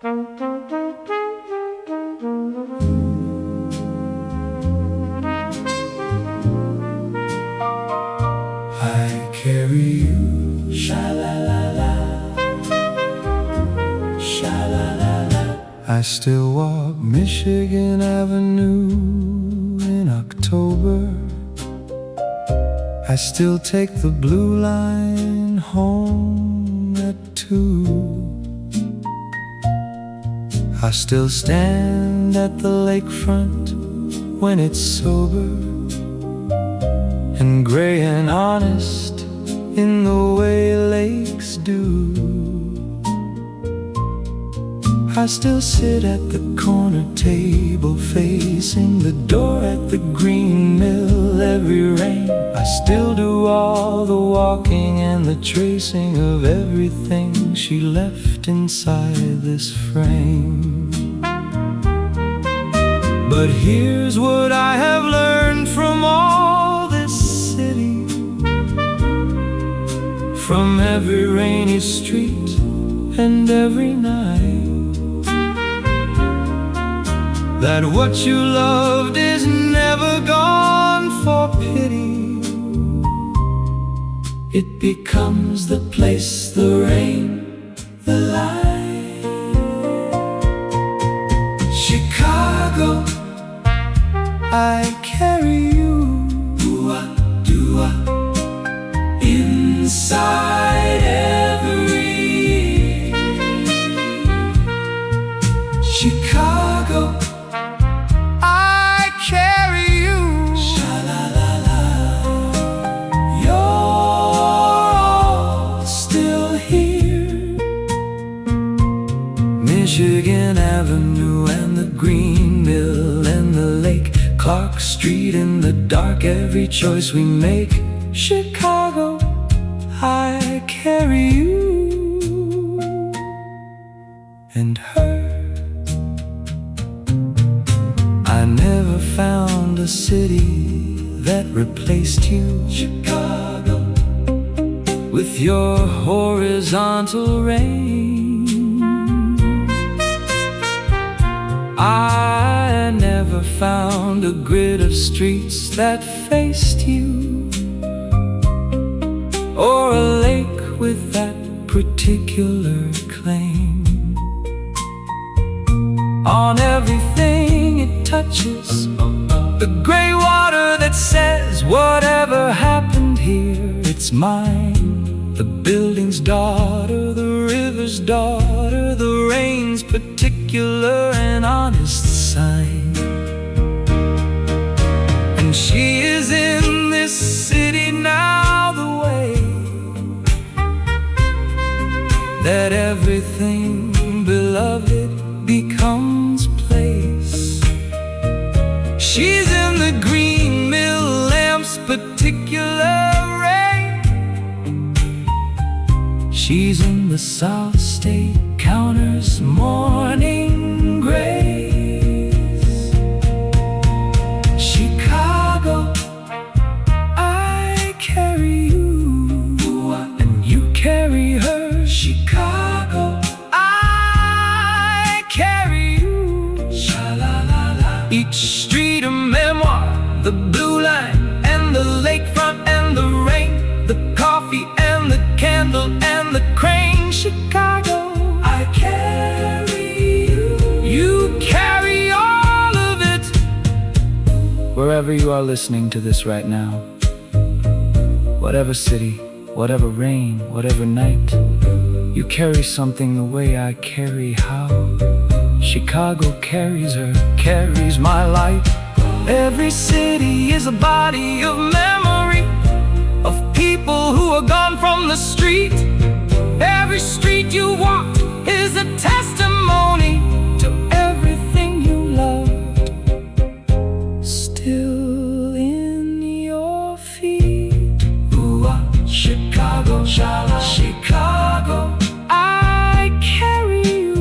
I carry you, sha-la-la-la, sha-la-la-la. I still walk Michigan Avenue in October. I still take the blue line home at 2. I still stand at the lakefront when it's sober and gray and honest in the way lakes do. I still sit at the corner table facing the door at the green mill every rain. I still do all the walking and the tracing of everything she left inside this frame. But here's what I have learned from all this city, from every rainy street and every night, that what you loved is never gone for pity. It becomes the place, the rain, the light. Chicago, I carry you, do-a, do-a, inside every Chicago. Michigan Avenue and the green mill and the lake, Clark Street in the dark, every choice we make. Chicago, I carry you and her. I never found a city that replaced you, Chicago, with your horizontal range. I never found a grid of streets that faced you, or a lake with that particular claim on everything it touches. The gray water that says, whatever happened here, it's mine. The building's daughter, the river's daughter, the rain's particular and honest sign. And she is in this city now the way that everything beloved becomes place. She's in the green mill lamp's particular ray. She's in the South State counter's morning grace. Chicago, I carry you and you carry her. Chicago, I carry you. Sha-la-la-la. Each street a memoir, the blue line and the lakefront and the rain, the coffee and the candle and the crane. Chicago, I carry you. You carry all of it. Wherever you are listening to this right now, whatever city, whatever rain, whatever night, you carry something the way I carry how. Chicago carries her, carries my light. Every city is a body of memory, of people who are gone from the street. Every street you walk is a testimony to everything you loved, still in your feet. Ooh-ah, Chicago, shala, Chicago, I carry you.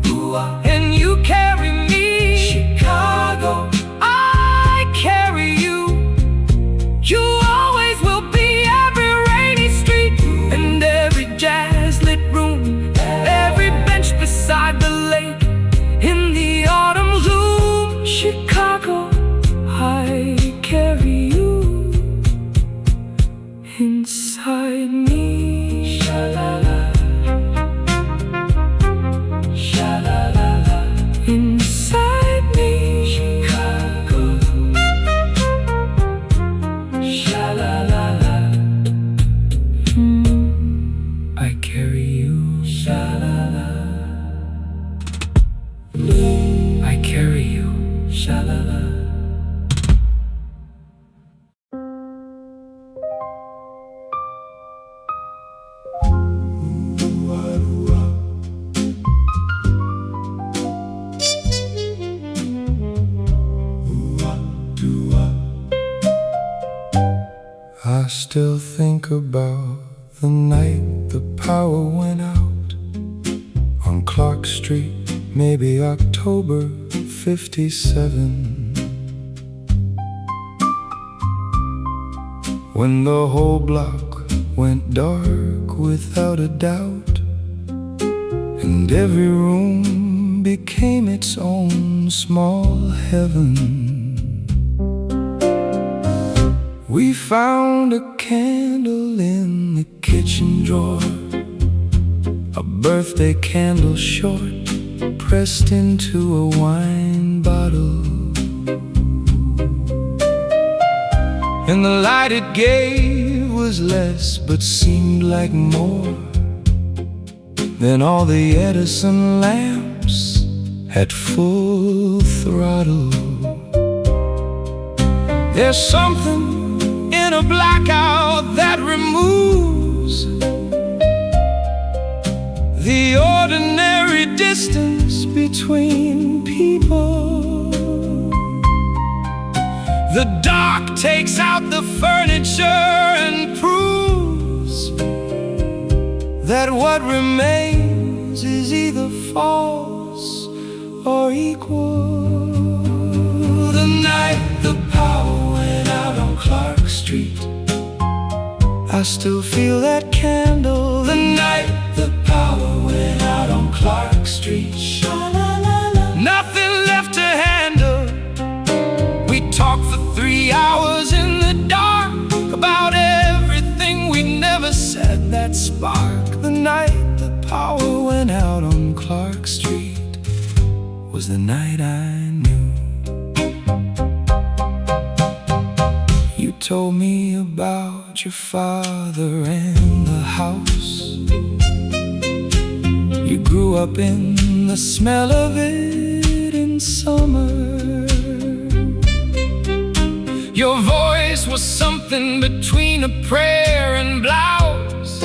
Ooh-ah, and you carry me. Chicago, I carry you. You always will be every rainy street and every jazz lit still think about the night the power went out on Clark Street, maybe October '57, when the whole block went dark without a doubt, and every room became its own small heaven. We found a candle in the kitchen drawer, a birthday candle short, pressed into a wine bottle. And the light it gave was less, but seemed like more than all the Edison lamps at full throttle. There's something in a blackout that removes the ordinary distance between people. The dark takes out the furniture and proves that what remains is either false or equal. The night the power went out on Clark Street, I still feel that candle. The night the power went out on Clark Street, nothing left to handle. We talked for 3 hours in the dark about everything we never said. That spark, the night the power went out on Clark Street, was the night I knew. You told me about your father and the house. You grew up in the smell of it in summer. Your voice was something between a prayer and blouse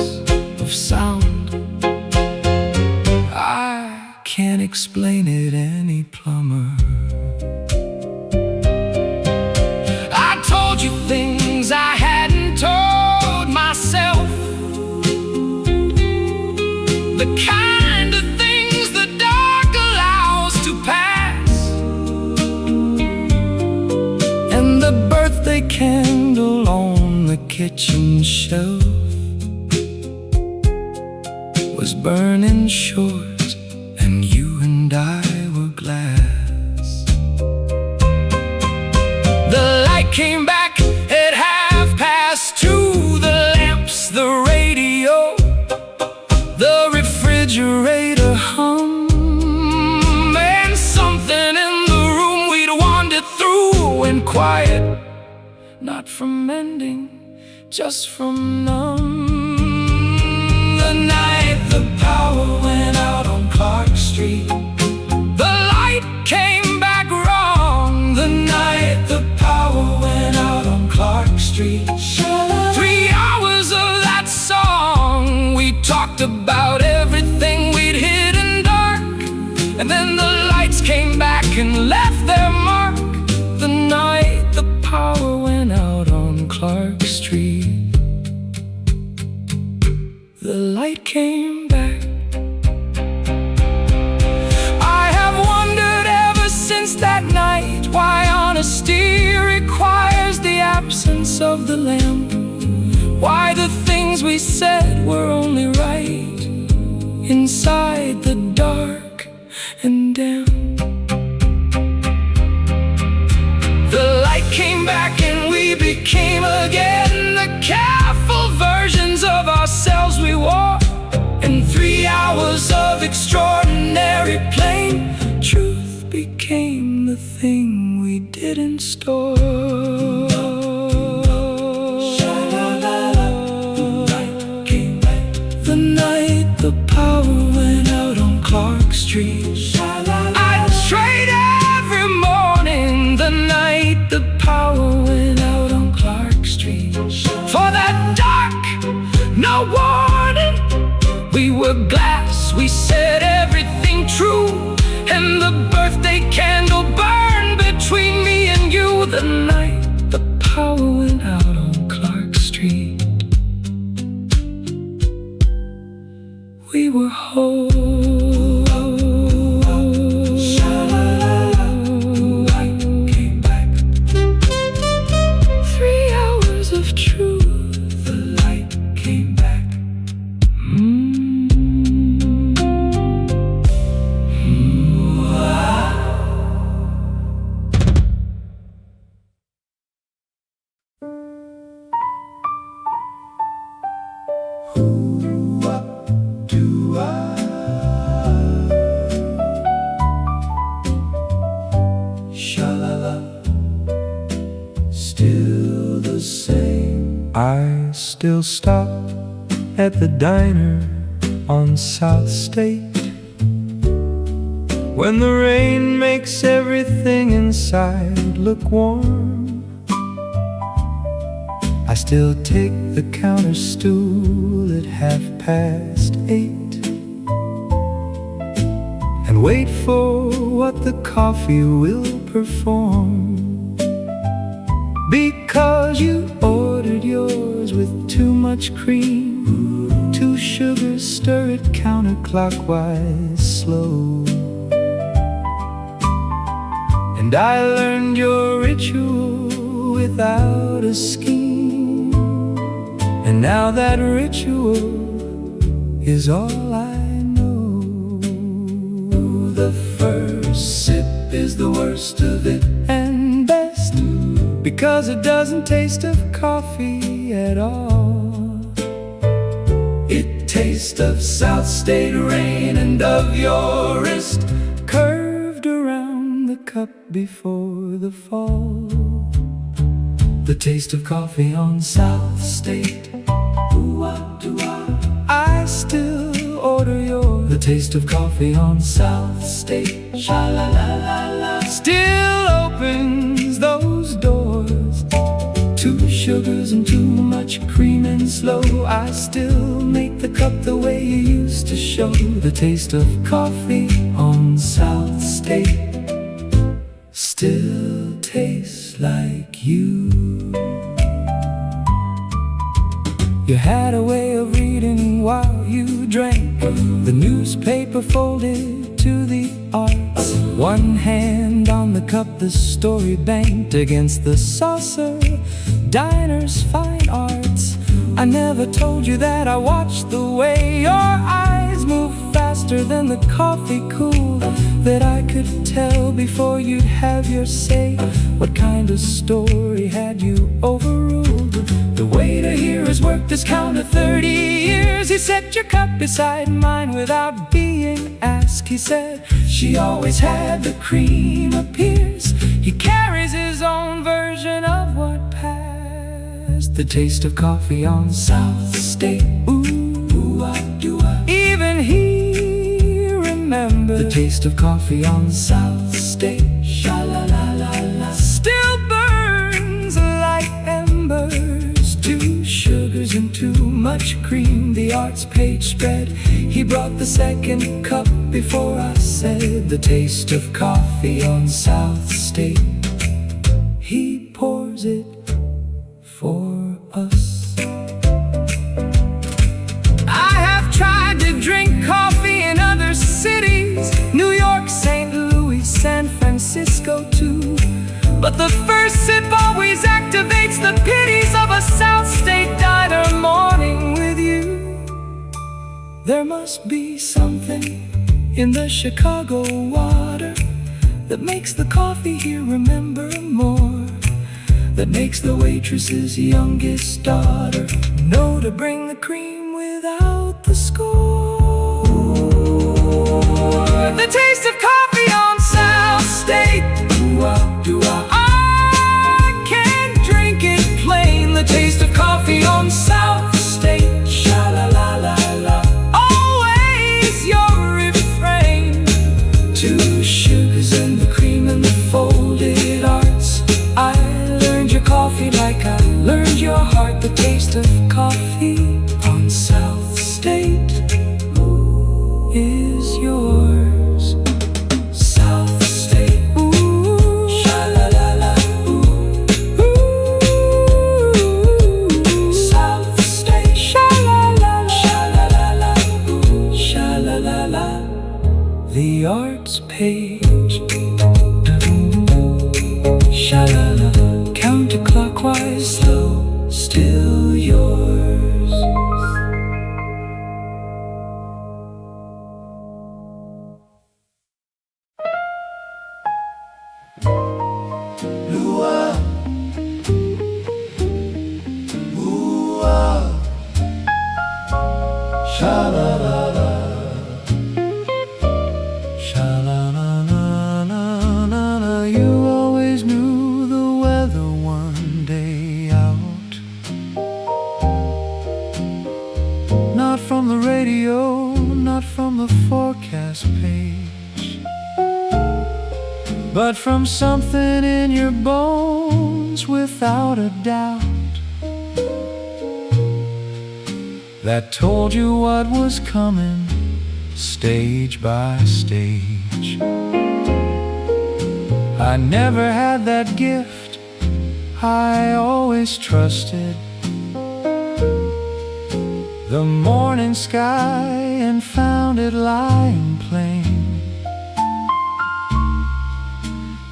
of sound. I can't explain it any plumber. I told you things I hadn't told myself, the kind of things the dark allows to pass. And the birthday candle on the kitchen shelf was burning short, and you and I were glass. The light came back at 2:30. The lamps, the radio, the refrigerator hum, and something in the room we'd wandered through went quiet, not from mending, just from numb. The night the power went out on Clark Street, the light came back wrong. The night the power went out on Clark Street, 3 hours of that song. We talked about everything we'd hidden dark, and then the lights came back and left their mark. The night the power went out on Clark Street, the light came back. I have wondered ever since that night why honesty requires the absence of the lamp, why the things we said were only right inside the dark and damp. The light came back and we became again the careful versions of ourselves we wore. In 3 hours of extraordinary plain truth became the thing we didn't store. The night the power went out on Clark Street, I'd trade every morning. The night the power went out on Clark Street, for that dark, no warning. We were glass, we said everything true, and the birthday candle burned between me and you. The night the power went out on Clark Street. Came back. 3 hours of truth. The light came back. Still the same. I still stop at the diner on South State when the rain makes everything inside look warm. I still take the counter stool at 8:30 and wait for what the coffee will perform. Because you ordered yours with too much cream, 2 sugars, stir it counterclockwise slow. And I learned your ritual without a scheme, and now that ritual is all I know. The first sip is the worst of it, and best, because it doesn't taste of coffee at all. It tastes of South State rain and of your wrist curved around the cup before the fall. The taste of coffee on South State. I still order yours. The taste of coffee on South State. Sha-la-la-la-la. Still opens those doors. 2 sugars and too much cream and slow. I still make the cup the way you used to show. The taste of coffee on South State still tastes like you. You had a way of reading while you drank, the newspaper folded to the arts. One hand on the cup, the story banked against the saucer, diner's fine arts. I never told you that I watched the way your eyes move faster than the coffee cooled, that I could tell before you'd have your say what kind of story had you overruled. The waiter here has worked this counter 30 years. He set your cup beside mine without being asked. He said she always had the cream appears. He carries his own version of what passed. The taste of coffee on South State. Even he remembers the taste of coffee on South State. Sha-la-la-la-la. Still burns like embers. 2 sugars and too much cream. The arts page spread. He brought the second cup before I said the taste of coffee on South State. He pours it for us. I have tried to drink coffee in other cities, New York, St. Louis, San Francisco too, but the first sip always activates the pities of a South State diner morning with you. There must be something in the Chicago water that makes the coffee here remember more, that makes the waitress's youngest daughter know to bring the cream without the score. The taste of coffee on South State. I can't drink it plain. The taste of coffee on South State. Sha-la-la-la-la. Always your refrain. 2 sugars and the cream and the folded arts. I learned your coffee like I learned your heart. The taste of coffee on South State is yours. South State. Ooh. Sha-la-la-la. Ooh. South State. Sha-la-la-la. Sha-la-la-la. Ooh. Sha-la-la-la. la, the arts page. Sha-la-la, counterclockwise, slow, still yours. Lua, ooh-ah, sha-la-la-la, sha-la-la-la-la-la. You always knew the weather one day out. Not from the radio, not from the forecast page, but from something in your bones, without a doubt, that told you what was coming, stage by stage. I never had that gift, I always trusted the morning sky and found it lying plain.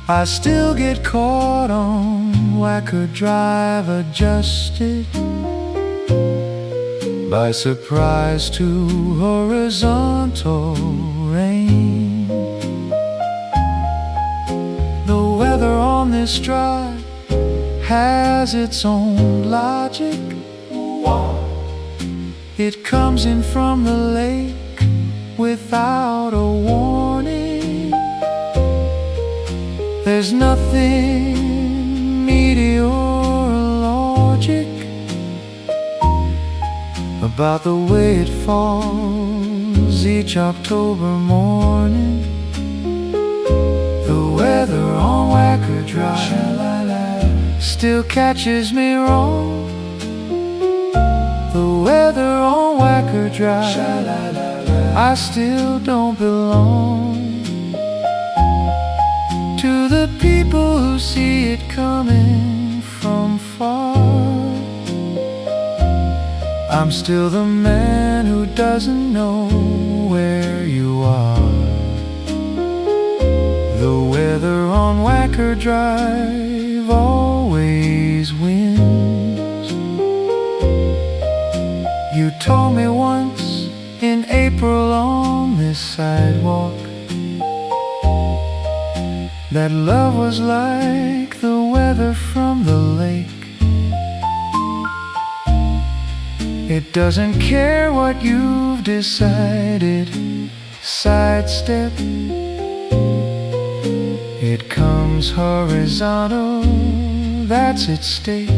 I still get caught on whacker drive, adjusted by surprise to horizontal rain. The weather on this drive has its own logic. It comes in from the lake without a warning. There's nothing meteorologic about the way it falls each October morning. The weather on Whacker Drive still catches me wrong. The weather on Whacker Drive, I still don't belong to the people who see it coming from far. I'm still the man who doesn't know where you are. The weather on Whacker Drive always wins. You told me once in April on this sidewalk that love was like the weather from the lake. It doesn't care what you've decided, sidestep. It comes horizontal, that's its stake.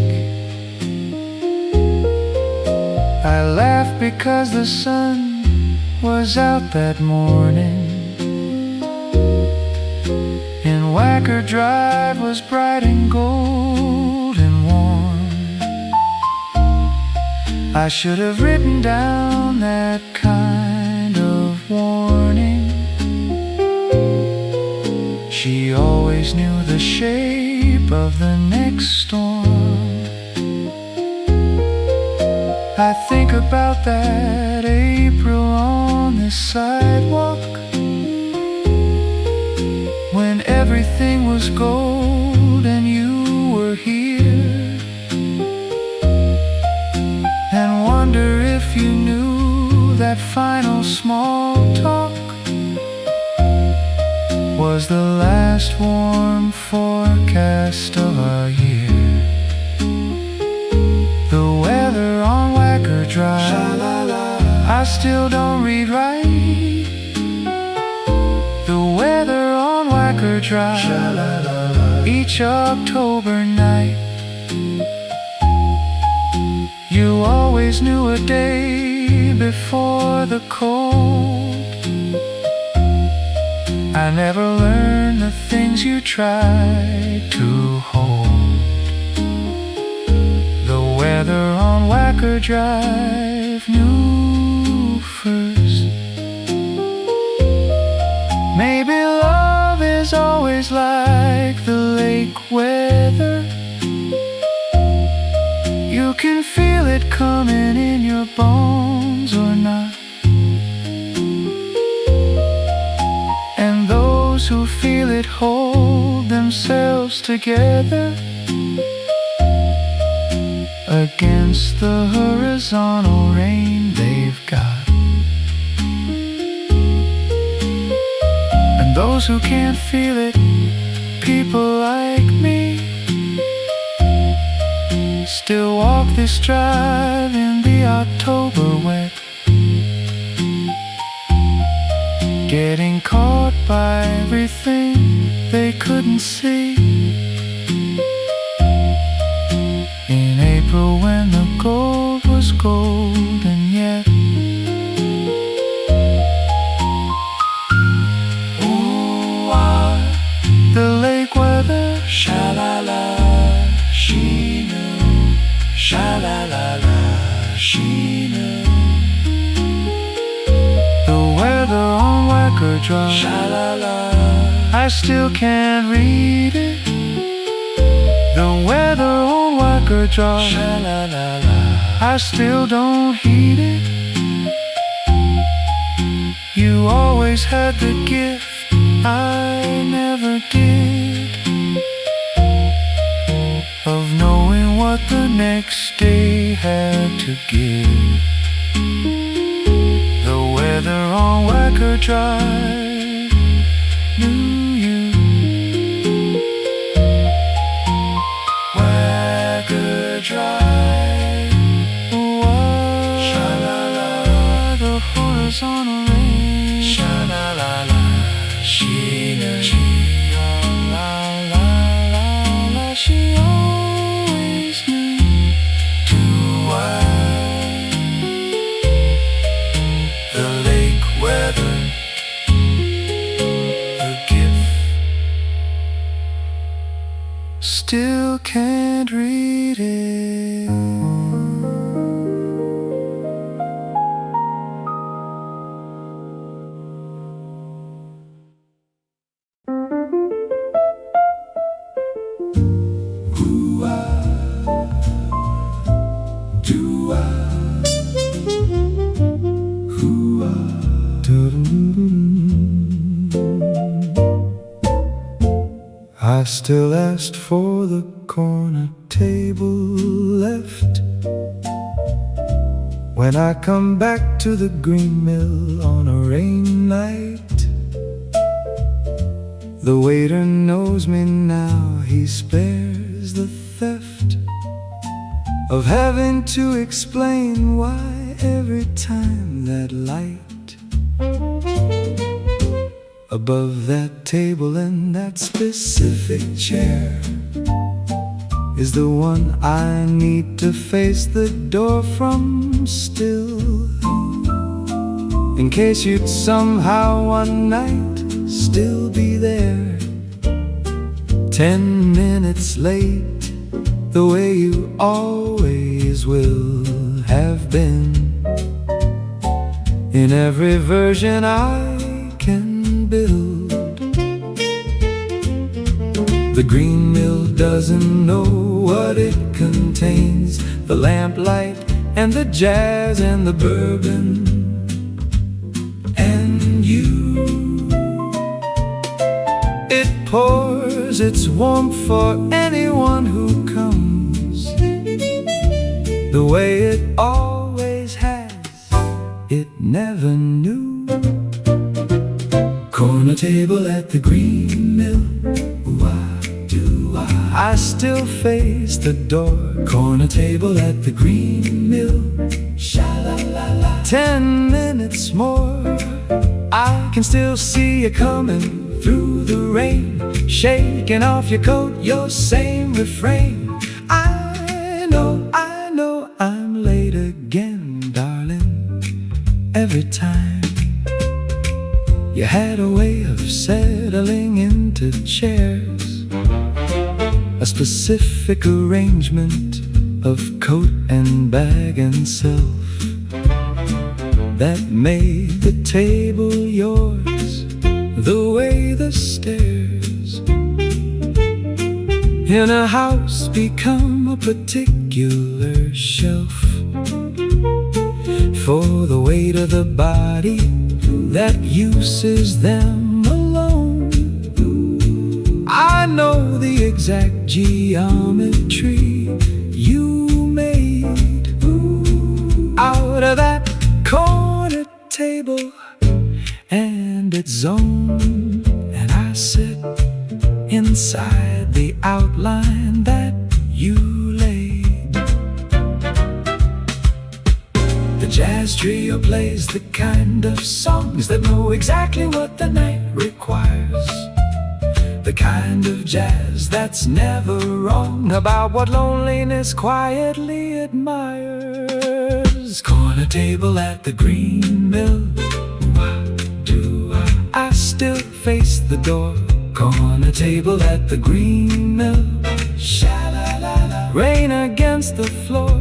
I laughed because the sun was out that morning, and Whacker Drive was bright and gold and warm. I should have written down that kind of warning. She always knew the shape of the next storm. I think about that April on this sidewalk, when everything was gold and you were here, and wonder if you knew that final small talk was the last warm forecast of our year. The weather on Whacker Drive, I still don't read right. The weather on Whacker Drive, each October night. You always knew a day before the cold. I never learned the things you tried to hold. The weather on Whacker Drive knew first. Maybe love is always like the lake weather. You can feel it coming in your bones or not. who feel it hold themselves together against the horizontal rain they've got. And those who can't feel it, people like me, still walk this drive in the October wet, getting caught by everything they couldn't see. In April when the gold was golden yet. Ooh, the lake weather, sha-la-la, she knew, sha-la-la-la, she knew. The weather on Whacker Drive, sha-la-la, I still can't read it. The weather on Whacker Drive, sha-la-la-la, I still don't heed it. You always had the gift I never did, of knowing what the next day had to give. The weather on Whacker Drive knew you. Whacker Drive, sha-la-la, the horizontal rain, sha-la-la-la, she knew, la-la-la-la, she always knew too well. The lake weather, the gift, still can't read it. I still asked for the corner table left when I come back to the green mill on a rain night. The waiter knows me now, he spares the theft of having to explain why every time that light above that table and that specific chair is the one I need to face the door from still, in case you'd somehow one night still be there, 10 minutes late, the way you always will have been, in every version I can build. The green mill doesn't know what it contains, the lamplight and the jazz and the bourbon and you. It pours its warmth for anyone who comes, the way it always has, it never knew. Corner table at the green mill, I still face the door. Corner table at the green mill, sha-la-la-la. 10 minutes more, I can still see you coming through the rain, shaking off your coat, your same refrain. I know I'm late again, darling. Every time you had a way of settling into chairs, a specific arrangement of coat and bag and self that made the table yours, the way the stairs in a house become a particular shelf for the weight of the body that uses them alone. know the exact geometry you made out of that corner table and its zone, and I sit inside the outline that you laid. The jazz trio plays the kind of songs that know exactly what the night requires, the kind of jazz that's never wrong about what loneliness quietly admires. Corner table at the green mill, I still face the door. Corner table at the green mill, sha-la-la-la. Rain against the floor,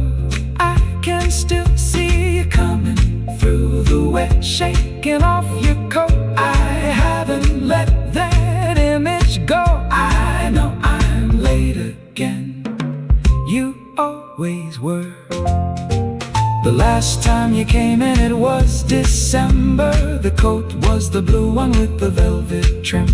I can still see you coming through the wet, shaking off your coat. I haven't let that image go. I know I'm late again, you always were. The last time you came in, it was December. The coat was the blue one with the velvet trim.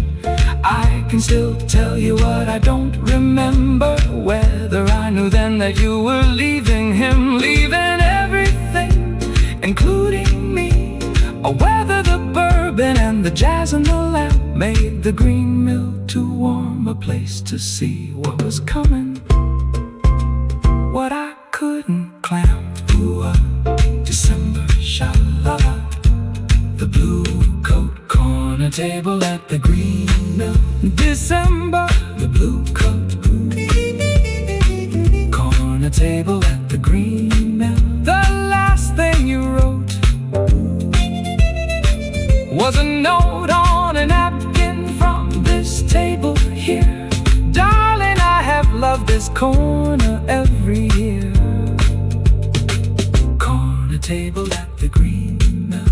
I can still tell you what I don't remember, whether I knew then that you were leaving him, leaving everything, including me, or whether the bourbon and the jazz and the lamp made the green mill too warm a place to see what was coming, what I couldn't climb. December, sha-la-la. The blue coat, corner table at the green mill. December, the blue coat, corner table at the green mill. The last thing you wrote was a note on a napkin from this table here. Darling, I have loved this corner every year. Table at the green mill,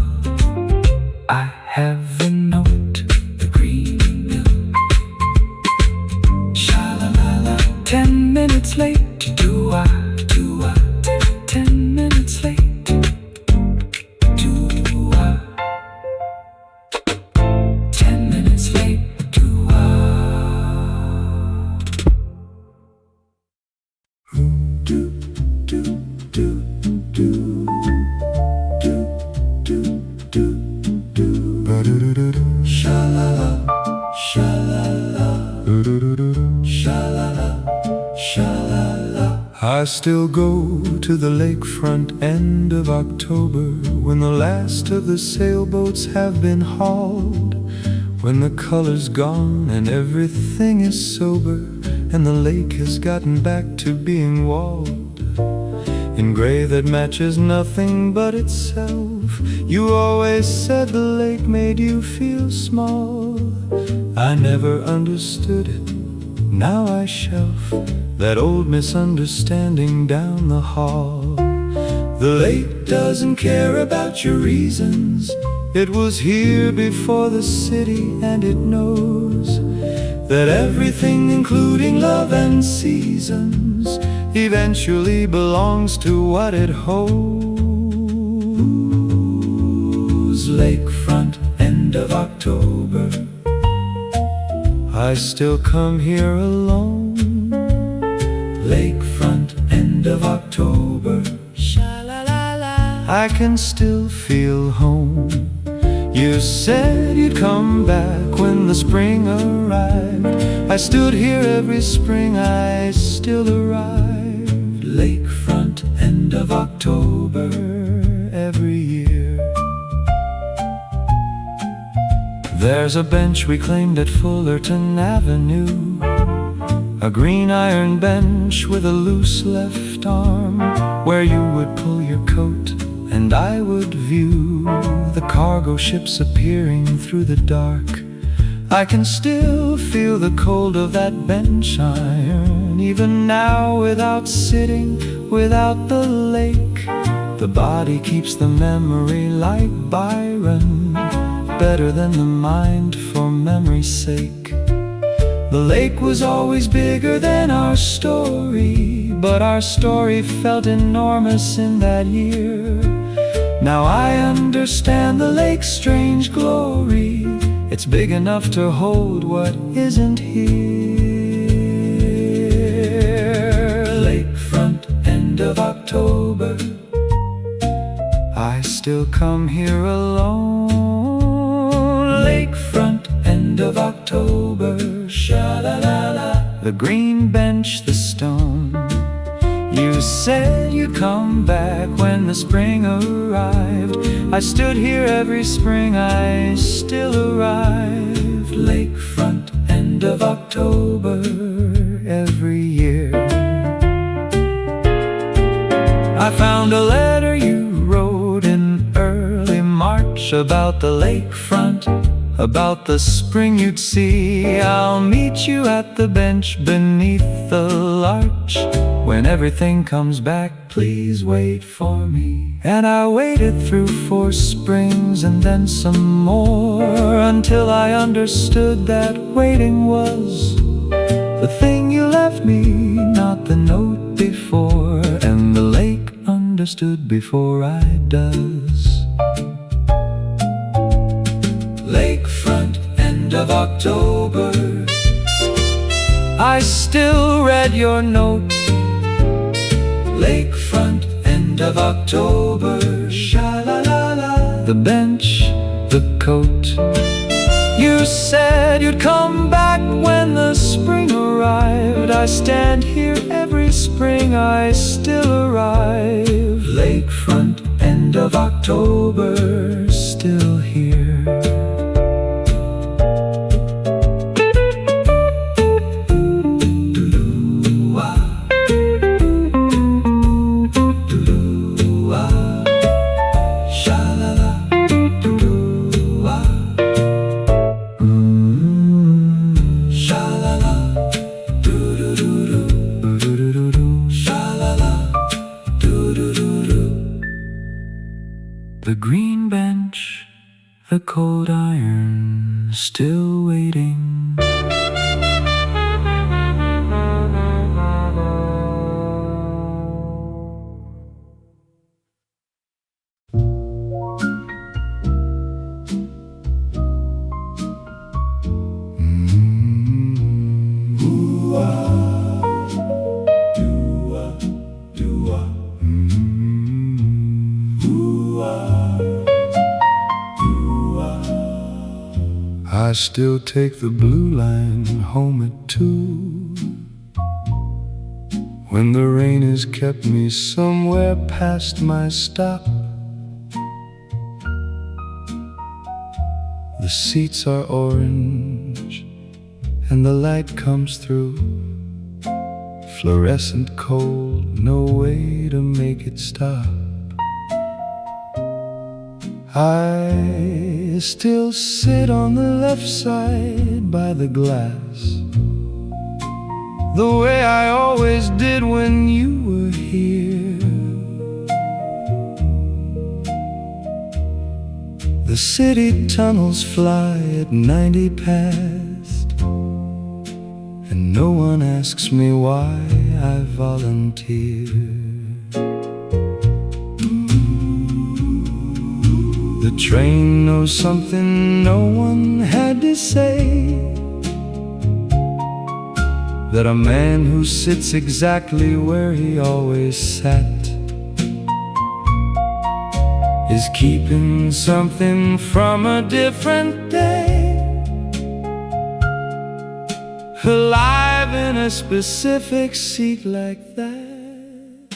I have a note, the green mill, sha-la-la-la. 10 minutes late, do-I, 10 minutes late, do-I, 10 minutes late, do-I. Sha-la-la, sha-la-la, sha-la-la, sha-la-la. I still go to the lakefront end of October, when the last of the sailboats have been hauled, when the color's gone and everything is sober, and the lake has gotten back to being walled in gray that matches nothing but itself. You always said the lake made you feel small. I never understood it, now I shelf that old misunderstanding down the hall. The lake doesn't care about your reasons. It was here before the city, and it knows that everything, including love and seasons, eventually belongs to what it holds. Lakefront, end of October, I still come here alone. Lakefront, end of October, sha-la-la-la. I can still feel home. You said you'd come back when the spring arrived. I stood here every spring, I still arrived. Lakefront, end of October, every year. There's a bench we claimed at Fullerton Avenue, a green iron bench with a loose left arm, where you would pull your coat and I would view the cargo ships appearing through the dark. I can still feel the cold of that bench iron, even now, without sitting, without the lake. The body keeps the memory like Byron, better than the mind for memory's sake. The lake was always bigger than our story, but our story felt enormous in that year. Now I understand the lake's strange glory. It's big enough to hold what isn't here. October, I still come here alone. Lakefront, end of October, sha-la-la-la. The green bench, the stone. You said you'd come back when the spring arrived. I stood here every spring, I still arrive. Lakefront, end of October, every year. I found a letter you wrote in early March about the lakefront, about the spring you'd see. I'll meet you at the bench beneath the larch. When everything comes back, please wait for me. And I waited through 4 springs and then some more, until I understood that waiting was the thing you left me, not the note before. And the lake understood before I does. Lakefront, end of October, I still read your note. Lakefront, end of October, sha-la-la-la. The bench, the coat. You said you'd come back when the spring arrived. I stand here every spring, I still arrive. Lakefront, end of October, still here. The green bench, the cold iron, still waiting. I still take the blue line home at 2, when the rain has kept me somewhere past my stop. The seats are orange and the light comes through, fluorescent cold, no way to make it stop. I still sit on the left side by the glass, the way I always did when you were here. The city tunnels fly at 90 past, and no one asks me why I volunteered. The train knows something no one had to say, that a man who sits exactly where he always sat is keeping something from a different day, alive in a specific seat like that.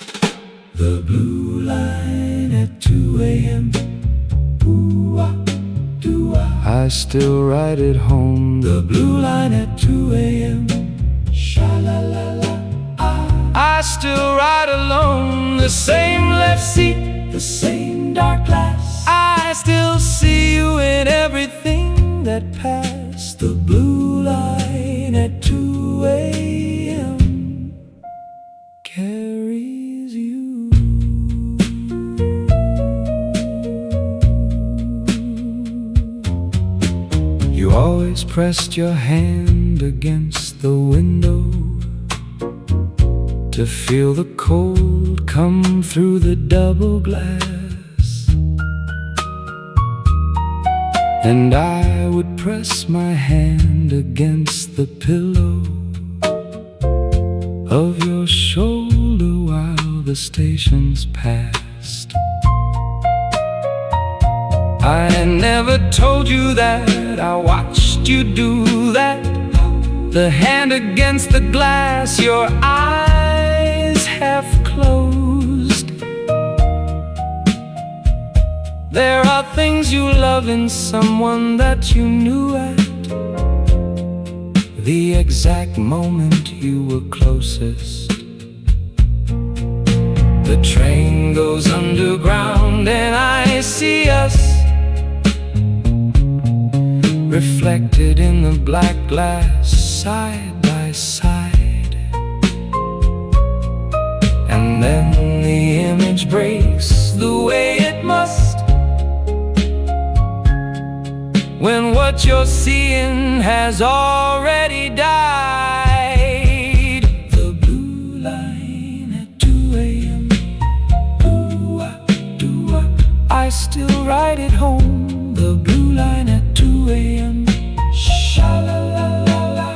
The blue line at 2 a.m. I still ride it home. The blue line at 2 a.m. Sha-la-la-la. I still ride alone. The same left seat, the same dark glass. I still see you in everything that passed. The blue line at 2 a.m. carries you. You always pressed your hand against the window to feel the cold come through the double glass. And I would press my hand against the pillow of your shoulder while the stations past. I never told you that I watched you do that. The hand against the glass, your eyes half closed. There are things you love in someone that you knew at the exact moment you were closest. The train goes underground and I see us reflected in the black glass, side by side. And then the image breaks the way it must, when what you're seeing has already died. The blue line at 2 a.m. Doo-wah, doo-wah. I still ride it home. The blue line at 2 a.m. Sha-la-la-la-la.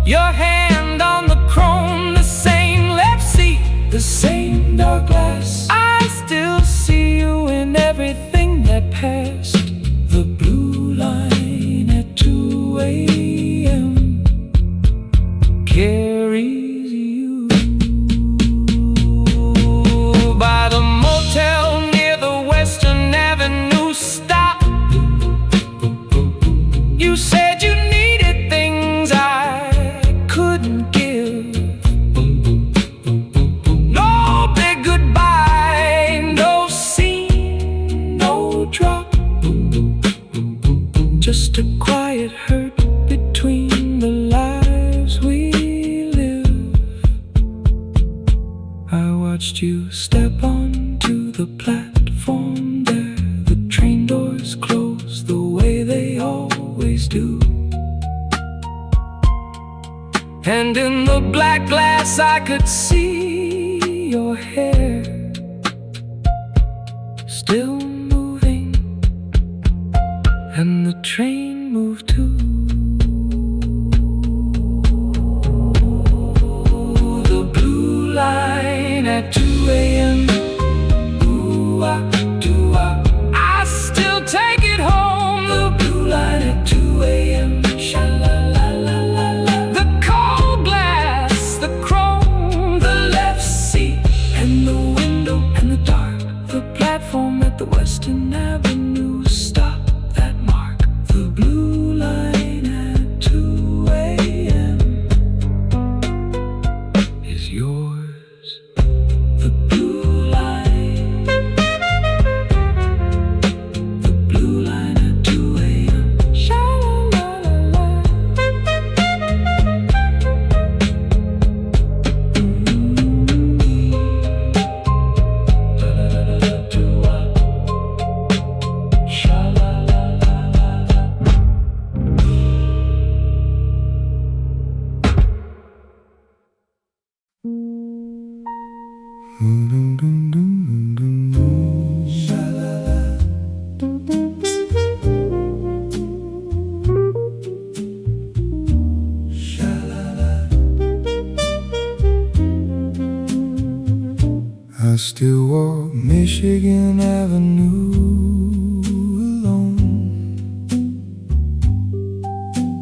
Your hand on the chrome, the same left seat, the same dark glass. I still see you in everything that passed. The blue line at 2 a.m. carries you. By the motel near the Western Avenue stop, you said you needed things I couldn't give. No big goodbye, no scene, no drop, just a quiet hurt between the lives we live. I watched you step onto the platform there. The train doors close the way they always do, and in the black glass I could see your hair still moving, and the train moved too. The blue line at 2 a.m. Ooh-ah, doo-ah. I still take it home. The blue line at 2 a.m. Sha-la-la-la-la-la. The cold glass, the chrome, the left seat, and the window and the dark. The platform at the Western Avenue stop that mark. The blue line at 2 a.m. is yours. The blue line, the blue line at 2 a.m. Sha-la-la-la-la. Da-da-da-da-da-doo-ah. Sha-la-la-la-la-la. I still walk Michigan Avenue alone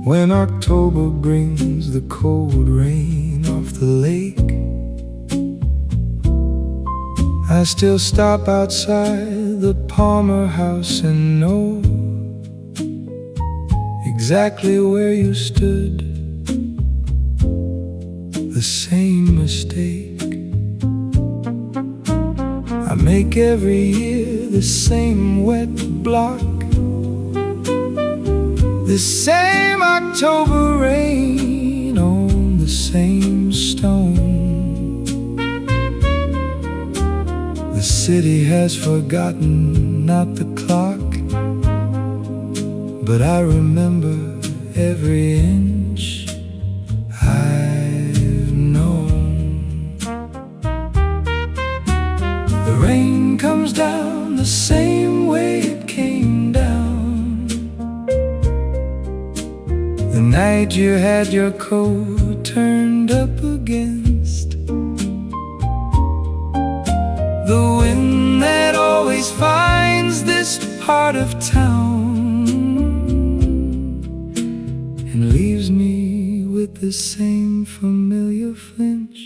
when October brings the cold rain off the lake. I still stop outside the Palmer house and know exactly where you stood. The same mistake I make every year, the same wet block, the same October rain on the same stone. The city has forgotten not the clock, but I remember every inch I've known. The rain comes down the same way it came down the night you had your coat turned up against the wind that always finds this part of town and leaves me with the same familiar flinch.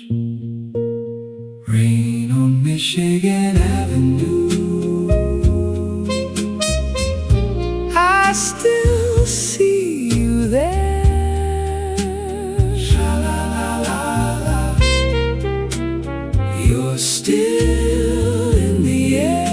Rain on Michigan Avenue, I still see you there. Sha-la-la-la-la, you're still in the air.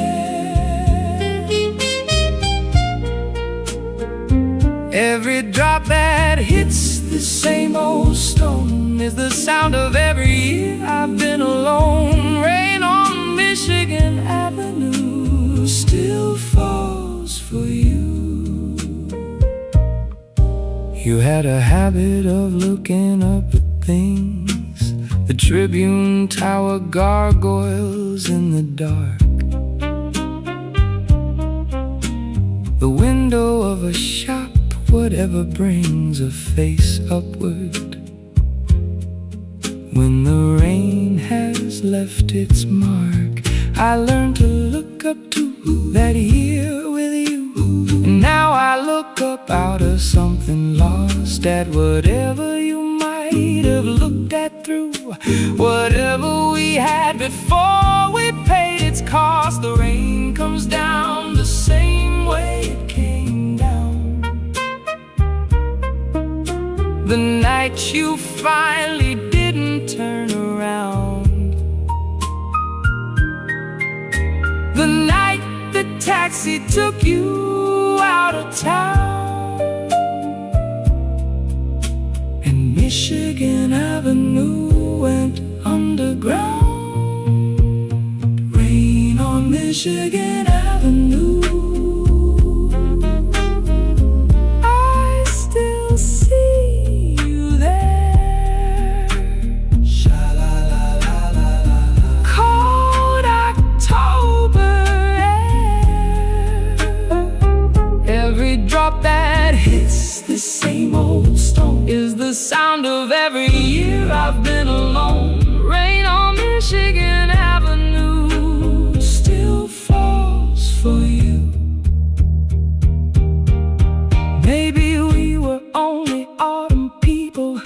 Every drop that hits the same old stone is the sound of every year I've been alone. Rain on Michigan Avenue still falls for you. You had a habit of looking up at things, the Tribune Tower gargoyles in the dark, the window of a shop, whatever brings a face upward. When the rain has left its mark, I learned to look up to that year with you. And now I look up out of something lost at whatever you might have looked at through, whatever we had before we paid its cost. The rain comes down the same way it came down. The night you finally didn't turn around, the night the taxi took you out of town, and Michigan Avenue went underground. Rain on Michigan Avenue, I still see you there. Sha-la-la-la-la-la, cold October air. Every drop that hits the same old stone is the sound of every year I've been alone. Rain on Michigan Avenue still falls for you. Maybe we were only autumn people,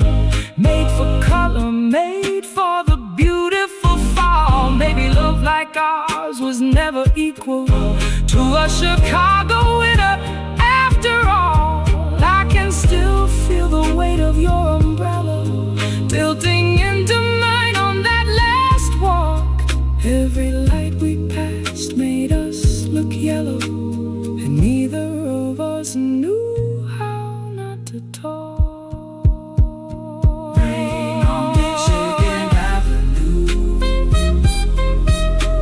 made for color, made for the beautiful fall. Maybe love like ours was never equal to a Chicago winter. After all, I can still feel the weight of your umbrella tilting into mine on that last walk. Every light we passed made us look yellow, and neither of us knew how not to talk. Rain on Michigan Avenue,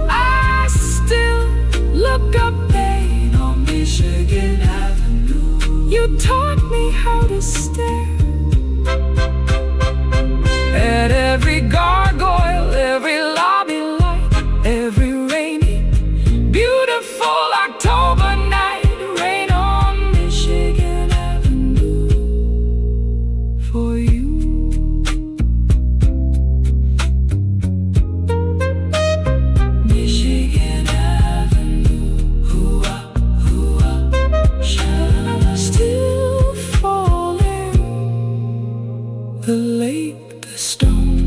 I still look up. Rain on Michigan Avenue, you taught me how to stare at every gargoyle, every lobby light, every rainy, beautiful October night. Rain on Michigan Avenue for you. Michigan Avenue, hoo-ah, hoo-ah, sha-la-la, still falling. The lake, the stone,